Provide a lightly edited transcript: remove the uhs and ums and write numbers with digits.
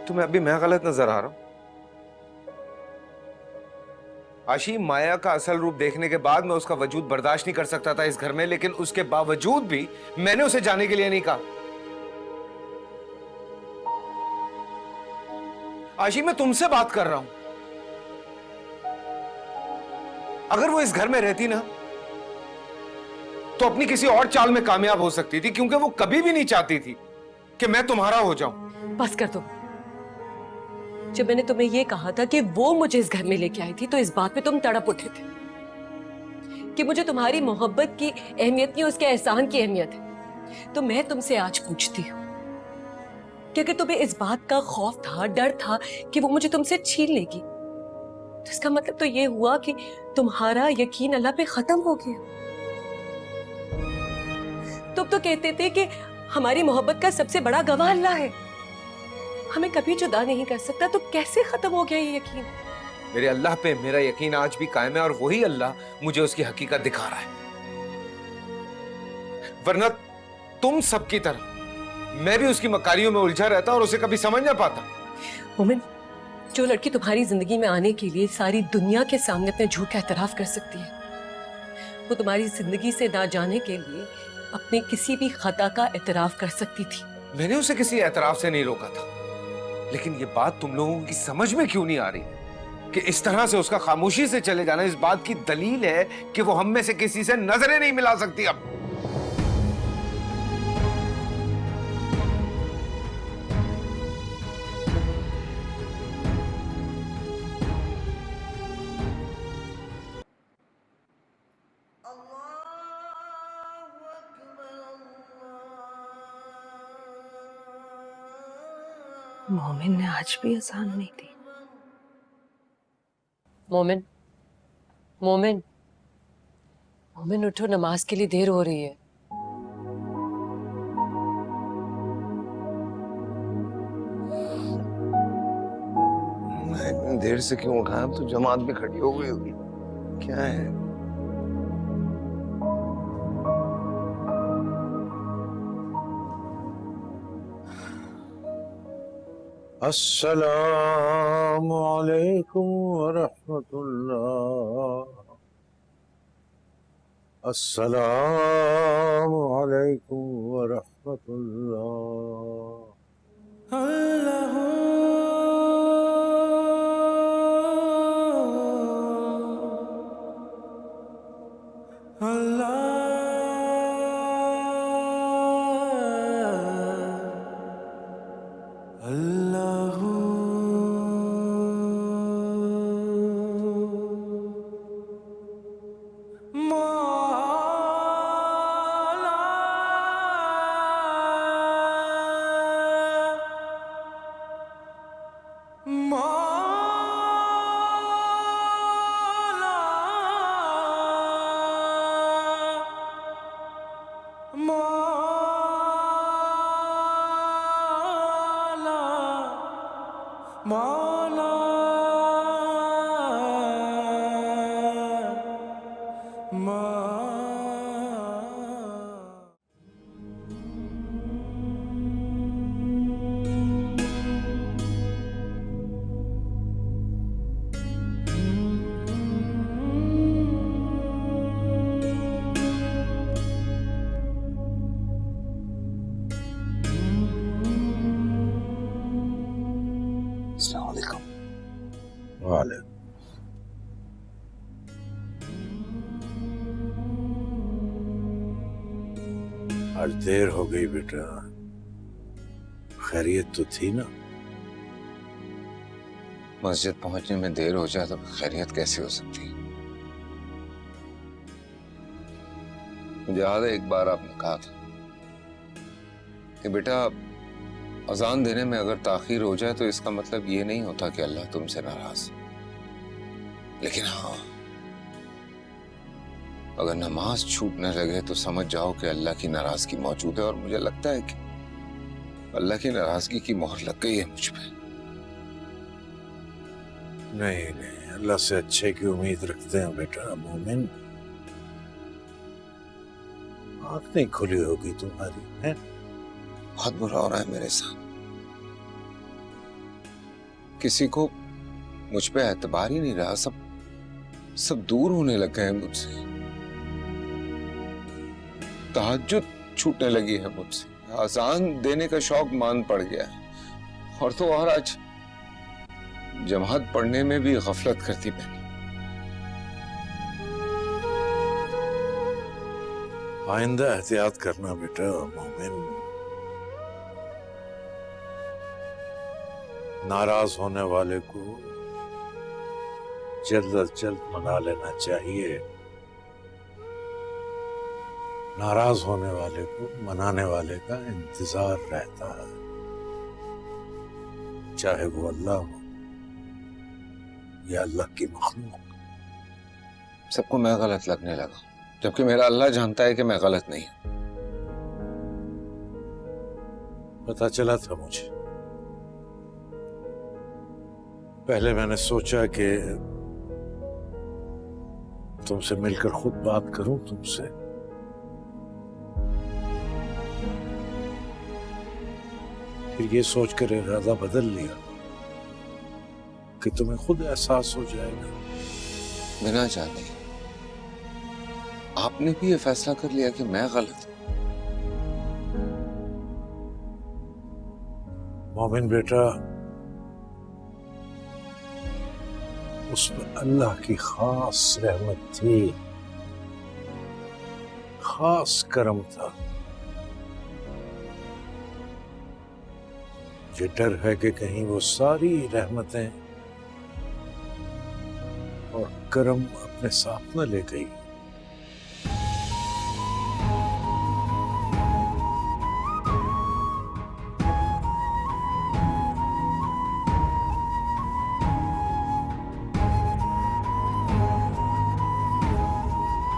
तुम्हें अभी मैं गलत नजर आ रहा हूं? आशी, माया का असल रूप देखने के बाद मैं उसका वजूद बर्दाश्त नहीं कर सकता था इस घर में, लेकिन उसके बावजूद भी मैंने उसे जाने के लिए नहीं कहा। आशी, मैं तुमसे बात कर रहा हूं। अगर वो इस घर में रहती ना तो अपनी किसी और चाल में कामयाब हो सकती थी, क्योंकि वो कभी भी नहीं चाहती थी कि मैं तुम्हारा हो जाऊं। बस कर दो। जब मैंने तुम्हें यह कहा था कि वो मुझे इस घर में लेके आई थी, तो इस बात पे तुम तड़प उठे थे कि मुझे तुम्हारी मोहब्बत की अहमियत नहीं, उसके एहसान की अहमियत है। तो मैं तुमसे आज पूछती हूँ कि अगर तुम्हें इस बात का खौफ था, डर था कि वो मुझे तुमसे छीन लेगी, तो इसका मतलब तो ये हुआ कि तुम्हारा यकीन अल्लाह पे खत्म हो गया। तुम तो कहते थे कि हमारी मोहब्बत का सबसे बड़ा गवाह अल्लाह है, हमें कभी जुदा नहीं कर सकता, तो कैसे खत्म हो गया ये यकीन? मेरे अल्लाह पे मेरा यकीन आज भी कायम है, और वही अल्लाह मुझे उसकी हकीकत दिखा रहा है। वरना तुम सबकी तरह मैं भी उसकी मकारियों में उलझा रहता और उसे कभी समझ ना पाता। मोमिन, जो लड़की तुम्हारी जिंदगी में आने के लिए सारी दुनिया के सामने अपने झूठ का एतराफ कर सकती है, वो तुम्हारी जिंदगी से ना जाने के लिए अपने किसी भी खता का एतराफ कर सकती थी। मैंने उसे किसी एतराफ से नहीं रोका था, लेकिन ये बात तुम लोगों की समझ में क्यों नहीं आ रही कि इस तरह से उसका खामोशी से चले जाना इस बात की दलील है कि वो हम में से किसी से नजरें नहीं मिला सकती अब। मोमिन ने आज भी अजान नहीं दी। मोमिन, मोमिन, मोमिन उठो, नमाज के लिए देर हो रही है। मैं इतनी देर से क्यों उठा? अब तो जमात भी खड़ी हो गई होगी। क्या है? अस्सलामु अलैकुम वरहमतुल्लाह। अस्सलामु अलैकुम वरहमतुल्लाह। अल्लाह मौला अस्सलाम वालेकुम। वालेकुम। आज देर हो गई बेटा, खैरियत तो थी ना? मस्जिद पहुंचने में देर हो जाए तो खैरियत कैसे हो सकती है? मुझे याद है एक बार आपने कहा था कि बेटा, अजान देने में अगर ताखीर हो जाए तो इसका मतलब ये नहीं होता कि अल्लाह तुमसे नाराज। लेकिन हाँ, अगर नमाज छूटने लगे तो समझ जाओ कि अल्लाह की नाराजगी मौजूद है, और मुझे लगता है कि अल्लाह की नाराजगी की मोहर लग गई है मुझ पे। नहीं नहीं, अल्लाह से अच्छे की उम्मीद रखते हैं बेटा। मोमिन, आंख नहीं खुली होगी तुम्हारी, है? बहुत बुरा हो रहा है मेरे साथ। किसी को मुझ पे एतबार ही नहीं रहा। सब दूर होने लग गए हैं मुझसे। तहज्जुद छूटने लगी है मुझसे। अजान देने का शौक मान पड़ गया है। और तो और आज जमात पढ़ने में भी गफलत करती मैंने। आइंदा एहतियात करना बेटा मोमिन। नाराज होने वाले को जल्द अज जल्द मना लेना चाहिए। नाराज होने वाले को मनाने वाले का इंतजार रहता है, चाहे वो अल्लाह हो या अल्लाह की मखलूक। सबको मैं गलत लगने लगा, जबकि मेरा अल्लाह जानता है कि मैं गलत नहीं हूं। पता चला था मुझे। पहले मैंने सोचा कि तुमसे मिलकर खुद बात करूं तुमसे, फिर ये सोचकर इरादा बदल लिया कि तुम्हें खुद एहसास हो जाएगा। बिना चाहते आपने भी ये फैसला कर लिया कि मैं गलत हूं। मोमिन बेटा, उसमें अल्लाह की खास रहमत थी, खास करम था। ये डर है कि कहीं वो सारी रहमतें और करम अपने साथ न ले गई।